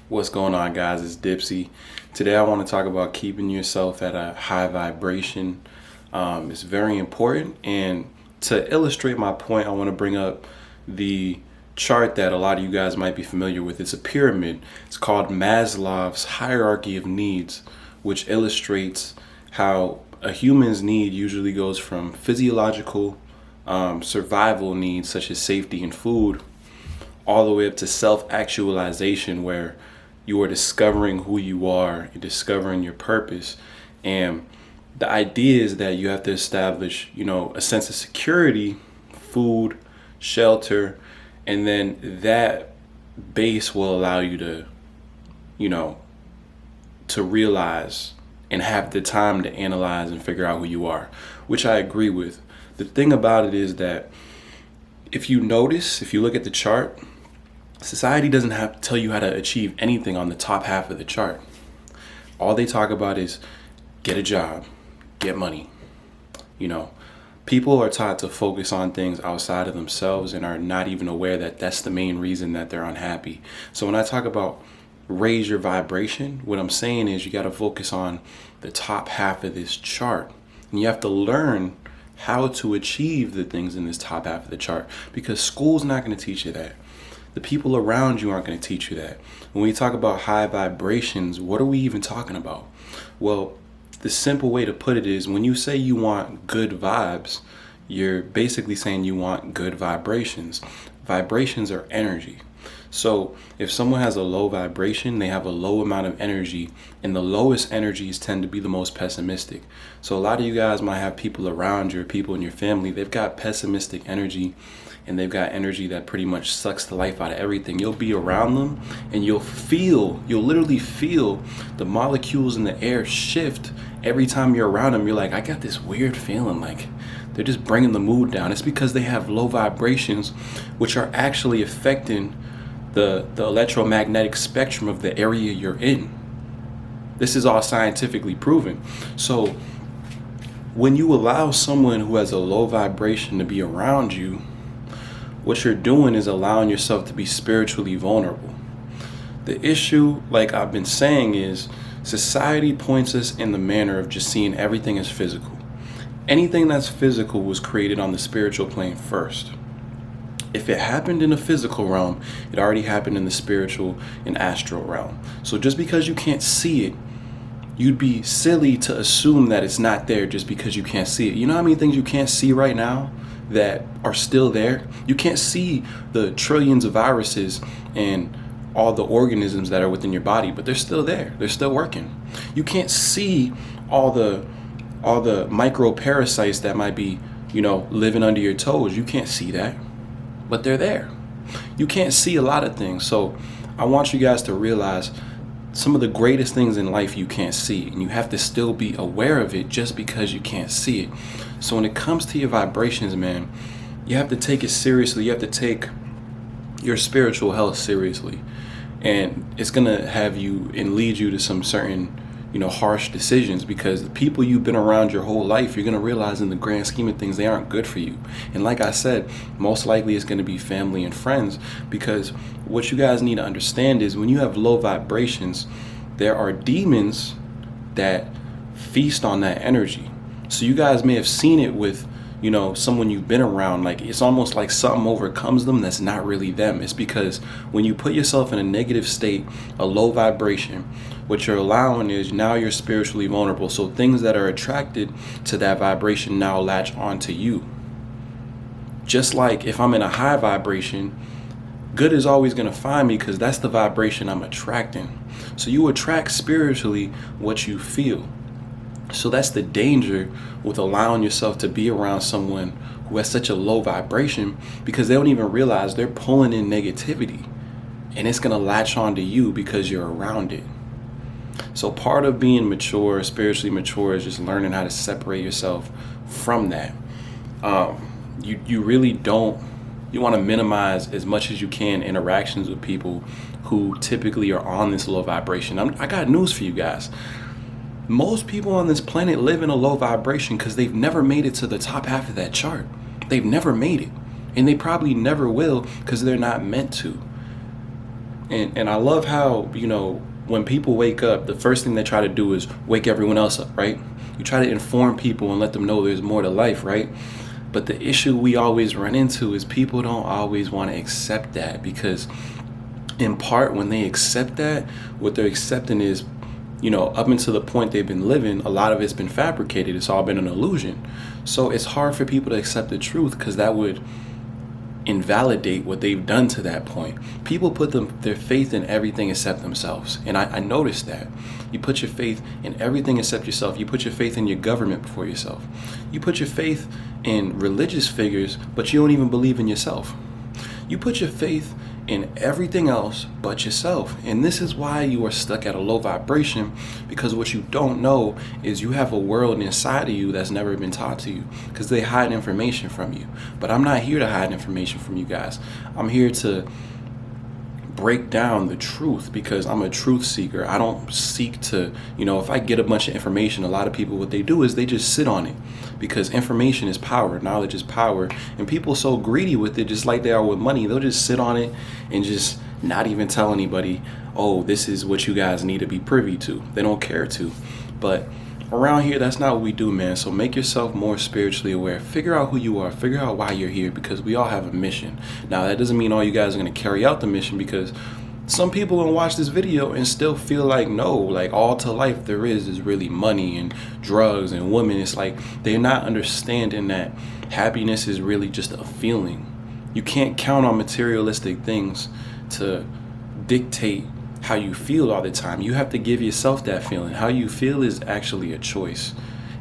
What's going on, guys? It's Dipsy. Today, I want to talk about keeping yourself at a high vibration. It's very important. And to illustrate my point, I want to bring up the chart that a lot of you guys might be familiar with. It's a pyramid. It's called Maslow's hierarchy of needs, which illustrates how a human's need usually goes from physiological survival needs, such as safety and food, all the way up to self-actualization, where you are discovering who you are, you're discovering your purpose. And the idea is that you have to establish, a sense of security, food, shelter, and then that base will allow you to, you know, to realize and have the time to analyze and figure out who you are, which I agree with. The thing about it is that if you notice, if you look at the chart, society doesn't have to tell you how to achieve anything on the top half of the chart. All they talk about is get a job, get money. People are taught to focus on things outside of themselves and are not even aware that that's the main reason that they're unhappy. So when I talk about raise your vibration, what I'm saying is you got to focus on the top half of this chart. And you have to learn how to achieve the things in this top half of the chart, because school's not going to teach you that. The people around you aren't going to teach you that. When we talk about high vibrations, what are we even talking about? Well, the simple way to put it is when you say you want good vibes, you're basically saying you want good vibrations. Vibrations are energy. So if someone has a low vibration, they have a low amount of energy, and the lowest energies tend to be the most pessimistic. So a lot of you guys might have people around you, people in your family, they've got pessimistic energy, and they've got energy that pretty much sucks the life out of everything. You'll be around them and you'll literally feel the molecules in the air shift every time you're around them. You're like, I got this weird feeling like they're just bringing the mood down. It's because they have low vibrations, which are actually affecting the electromagnetic spectrum of the area you're in. This is all scientifically proven. So when you allow someone who has a low vibration to be around you, what you're doing is allowing yourself to be spiritually vulnerable. The issue, like I've been saying, is society points us in the manner of just seeing everything as physical. Anything that's physical was created on the spiritual plane first. If it happened in the physical realm, it already happened in the spiritual and astral realm. So just because you can't see it, you'd be silly to assume that it's not there just because you can't see it. You know how many things you can't see right now that are still there? You can't see the trillions of viruses and all the organisms that are within your body, but they're still there. They're still working. You can't see all the micro parasites that might be, living under your toes. You can't see that, but they're there. You can't see a lot of things. So I want you guys to realize some of the greatest things in life you can't see, and you have to still be aware of it just because you can't see it. So when it comes to your vibrations, man, you have to take it seriously. You have to take your spiritual health seriously. And it's going to have you and lead you to some certain, harsh decisions, because the people you've been around your whole life, you're going to realize in the grand scheme of things, they aren't good for you. And like I said, most likely it's going to be family and friends, because what you guys need to understand is when you have low vibrations, there are demons that feast on that energy. So you guys may have seen it with, someone you've been around. Like, it's almost like something overcomes them that's not really them. It's because when you put yourself in a negative state, a low vibration, what you're allowing is now you're spiritually vulnerable. So things that are attracted to that vibration now latch onto you. Just like if I'm in a high vibration, good is always going to find me because that's the vibration I'm attracting. So you attract spiritually what you feel. So that's the danger with allowing yourself to be around someone who has such a low vibration, because they don't even realize they're pulling in negativity, and it's going to latch onto you because you're around it. So part of being mature, spiritually mature, is just learning how to separate yourself from that. You really don't, you want to minimize as much as you can interactions with people who typically are on this low vibration. I got news for you guys. Most people on this planet live in a low vibration because they've never made it to the top half of that chart. They've never made it. And they probably never will because they're not meant to. And I love how, when people wake up, the first thing they try to do is wake everyone else up, right? You try to inform people and let them know there's more to life, right? But the issue we always run into is people don't always want to accept that, because in part, when they accept that, what they're accepting is, up until the point they've been living, a lot of it's been fabricated. It's all been an illusion. So it's hard for people to accept the truth, because that would invalidate what they've done to that point. People put their faith in everything except themselves. And I noticed that. You put your faith in everything except yourself. You put your faith in your government before yourself. You put your faith in religious figures, but you don't even believe in yourself. You put your faith in everything else but yourself. And this is why you are stuck at a low vibration, because what you don't know is you have a world inside of you that's never been taught to you, because they hide information from you. But I'm not here to hide information from you guys. I'm here to break down the truth, because I'm a truth seeker. I don't seek to, if I get a bunch of information, a lot of people, what they do is they just sit on it, because information is power, knowledge is power, and people are so greedy with it, just like they are with money. They'll just sit on it and just not even tell anybody, oh, this is what you guys need to be privy to. They don't care to. But around here, that's not what we do, man. So make yourself more spiritually aware. Figure out who you are. Figure out why you're here, because we all have a mission. Now, that doesn't mean all you guys are going to carry out the mission, because some people will watch this video and still feel like, no, like all to life there is really money and drugs and women. It's like they're not understanding that happiness is really just a feeling. You can't count on materialistic things to dictate how you feel all the time. You have to give yourself that feeling. How you feel is actually a choice.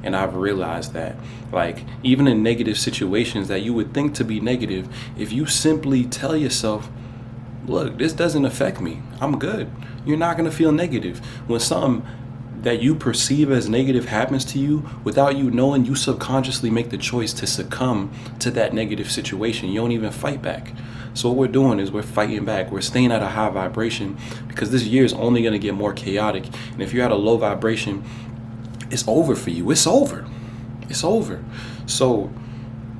And I've realized that, like, even in negative situations that you would think to be negative, if you simply tell yourself, look, this doesn't affect me, I'm good, you're not going to feel negative. When something that you perceive as negative happens to you, without you knowing, you subconsciously make the choice to succumb to that negative situation. You don't even fight back. So what we're doing is we're fighting back. We're staying at a high vibration, because this year is only going to get more chaotic. And if you're at a low vibration, it's over for you. It's over. It's over. So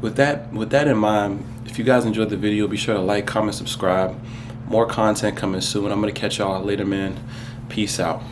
with that in mind, if you guys enjoyed the video, be sure to like, comment, subscribe. More content coming soon. I'm going to catch y'all later, man. Peace out.